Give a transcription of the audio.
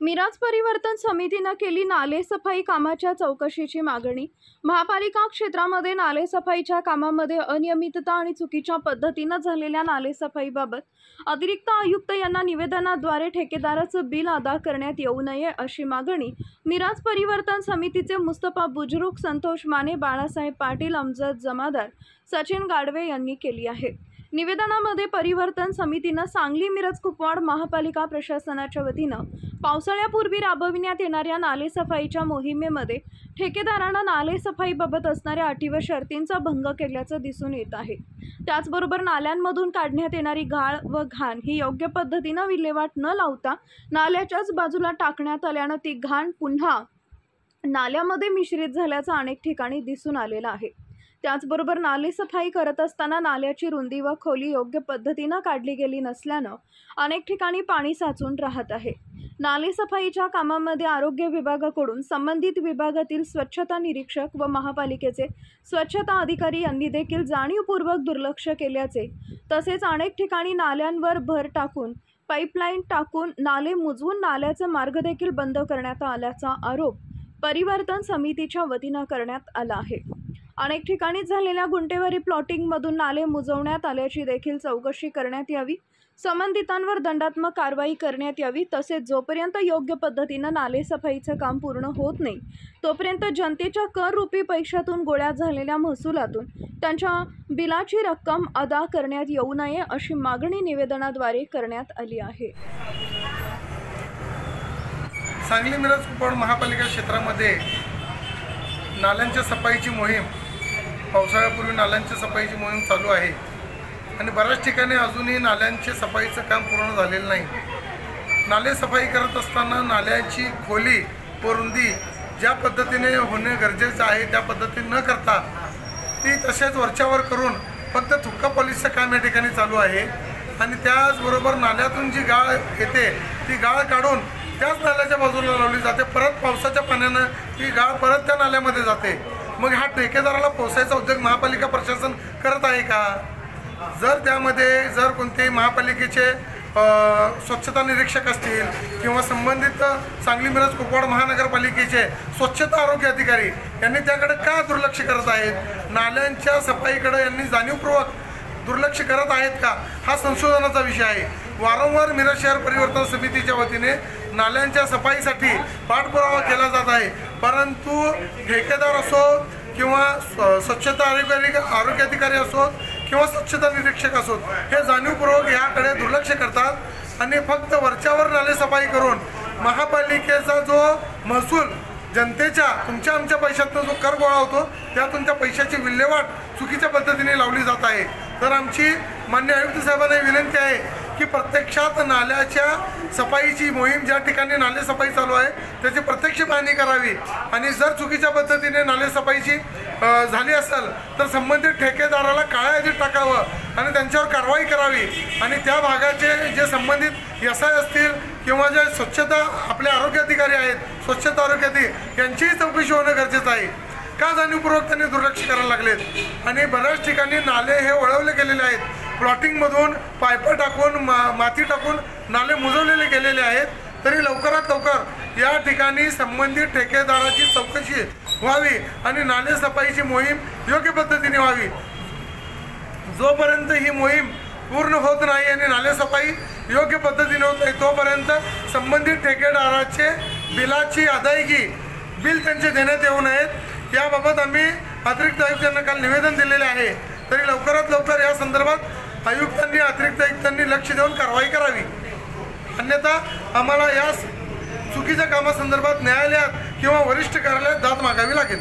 मिराज परिवर्तन समितीने केली नाले सफाई कामाच्या चौकशीची मागणी। महापालिका क्षेत्रामध्ये नाले सफाईच्या कामामध्ये अनियमितता आणि चुकीच्या पद्धतीने झालेल्या नाले सफाईबाबत अतिरिक्त आयुक्त यांना निवेदनाद्वारे ठेकेदाराचं बिल अदा करण्यात येऊ नये अशी मागणी मिराज परिवर्तन समितीचे मुस्तफा बुजुर्ग, संतोष माने, बाळासाहेब पाटील, अमजद जमादार, सचिन गाडवे यांनी केली आहे। निवेदनामध्ये परिवर्तन समितीने सांगली, मिरज, कुपवाड महापालिका प्रशासनाच्या वतीने पावसाळ्यापूर्वी राबविण्यात येणाऱ्या नाले सफाईच्या मोहिमेमध्ये ठेकेदारांना नाले सफाईबाबत असणाऱ्या अटी व शर्तींचा भंग केल्याचं दिसून येत आहे। त्याचबरोबर नाल्यांमधून काढण्यात येणारी गाळ व घाण ही योग्य पद्धतीने विल्हेवाट न लावता नाल्याच्याच बाजूला टाकण्यात आल्याने ती घाण पुन्हा नाल्यामध्ये मिश्रित झाल्याचं अनेक ठिकाणी दिसून आलेलं आहे। त्याचबरोबर नाले सफाई करत असताना नाल्याची रुंदी व खोली योग्य पद्धतीने काढली गेली नसल्याने अनेक ठिकाणी पाणी साचून राहत आहे। नाले सफाईच्या कामामध्ये आरोग्य विभागाकडून संबंधित विभागातील स्वच्छता निरीक्षक व महापालिकेचे स्वच्छता अधिकारी यांनी देखील जाणीवपूर्वक दुर्लक्ष केल्याचे, तसेच अनेक ठिकाणी नाल्यांवर भर टाकून पाईपलाईन टाकून नाले मुजवून नाल्याचा मार्ग देखील बंद करण्यात आल्याचा आरोप परिवर्तन समितीच्या वतीने करण्यात आला आहे। अनेक ठिकाणी झालेल्या गुंठेवारी प्लॉटिंगमधून नाले मुजवण्यात आल्याची देखील चौकशी करण्यात यावी, संबंधितांवर दंडात्मक कारवाई करण्यात यावी, तसेच जोपर्यंत योग्य पद्धतीने नाले सफाईचे काम पूर्ण होत नाही तोपर्यंत जनतेच्या कर रूपी पैशातून गोळा झालेल्या महसुलातून त्यांच्या बिलाची रक्कम अदा करण्यात येऊ नये अशी मागणी निवेदनाद्वारे करण्यात आली आहे। सांगली, मिरज, कुपवाड महापालिका क्षेत्रामध्ये नाल्यांच्या सफाईची मोहीम, पावसाळ्यापूर्वी नाल्यांच्या सफाईची मोहीम चालू आहे आणि बऱ्याच ठिकाणी अजूनही नाल्यांचे सफाईचं काम पूर्ण झालेलं नाही। नाले सफाई करत असताना नाल्याची खोली व रुंदी ज्या पद्धतीने होणे गरजेचं आहे त्या पद्धतीने न करता ती तसेच वरच्यावर करून फक्त थुक्का पॉलिशचं काम या ठिकाणी चालू आहे आणि त्याचबरोबर नाल्यातून जी गाळ येते ती गाळ काढून त्याच नाल्याच्या बाजूला लावली जाते। परत पावसाच्या पाण्यानं ती गाळ परत त्या नाल्यामध्ये जाते। मग हा ठेकेदाराला पोसायचा उद्योग महापालिका प्रशासन करत आहे का? जर त्यामध्ये कोणतेही महापालिकेचे स्वच्छता निरीक्षक असतील किंवा संबंधित सांगली, मिरज, कुपवाड महानगरपालिकेचे स्वच्छता आरोग्य अधिकारी यांनी त्याकडे का दुर्लक्ष करत आहेत? नाल्यांच्या सफाईकडे यांनी जाणीवपूर्वक दुर्लक्ष करत आहेत का? हा संशोधनाचा विषय आहे। वारंवार मिरज शहर परिवर्तन समितीच्या वतीने नाल्यांच्या सफाईसाठी पाठपुरावा केला जात आहे, परंतु ठेकेदार असो किंवा स्वच्छता आरोग्य अधिकारी असोत किंवा स्वच्छता निरीक्षक असोत हे जाणीवपूर्वक याकडे दुर्लक्ष करतात आणि फक्त वरच्यावर नाले सफाई करून महापालिकेचा जो महसूल जनतेच्या तुमच्या आमच्या पैशातून जो कर गोळा होतो त्यातून त्या पैशाची विल्हेवाट चुकीच्या पद्धतीने लावली जात आहे। तर आमची मान्य आयुक्त साहेबांना विनंती आहे की प्रत्यक्षात नाल्याच्या सफाईची मोहीम ज्या ठिकाणी नाले सफाई चालू आहे त्याची प्रत्यक्ष पाहणी करावी आणि जर चुकीच्या पद्धतीने नाले सफाईची झाली असेल तर संबंधित ठेकेदाराला काळ्या यादीत टाकावं आणि त्यांच्यावर कारवाई करावी आणि त्या भागाचे जे संबंधित एसआय असतील किंवा जे स्वच्छता आपले आरोग्य अधिकारी आहेत, स्वच्छता आरोग्य अधिकारी यांचीही चौकशी होणं गरजेचं आहे। का जाणीवपूर्वक त्यांनी दुर्लक्ष करायला लागलेत आणि बऱ्याच ठिकाणी नाले हे वळवले गेलेले आहेत। प्लॉटिंगमधून पाईप टाकून माती टाकून नाले मुजवलेले गेलेले आहेत। तरी लवकरात लवकर या ठिकाणी संबंधित ठेकेदाराची चौकशी व्हावी आणि नाले सफाईची मोहीम योग्य पद्धतीने व्हावी। जोपर्यंत ही मोहीम पूर्ण होत नाही आणि नाले सफाई योग्य पद्धतीने होत नाही तोपर्यंत संबंधित ठेकेदाराचे बिलाची अदायगी बिल त्यांचे देण्यात येऊ नयेत याबाबत आम्ही अतिरिक्त आयुक्तांना काल निवेदन दिलेले आहे। तरी लवकरात लवकर या संदर्भात आयुक्तांनी अतिरिक्त आयुक्तांनी लक्ष देऊन कारवाई करावी, अन्यथा आम्हाला या चुकीच्या कामासंदर्भात न्यायालयात किंवा वरिष्ठ कार्यालयात दाद मागावी लागेल।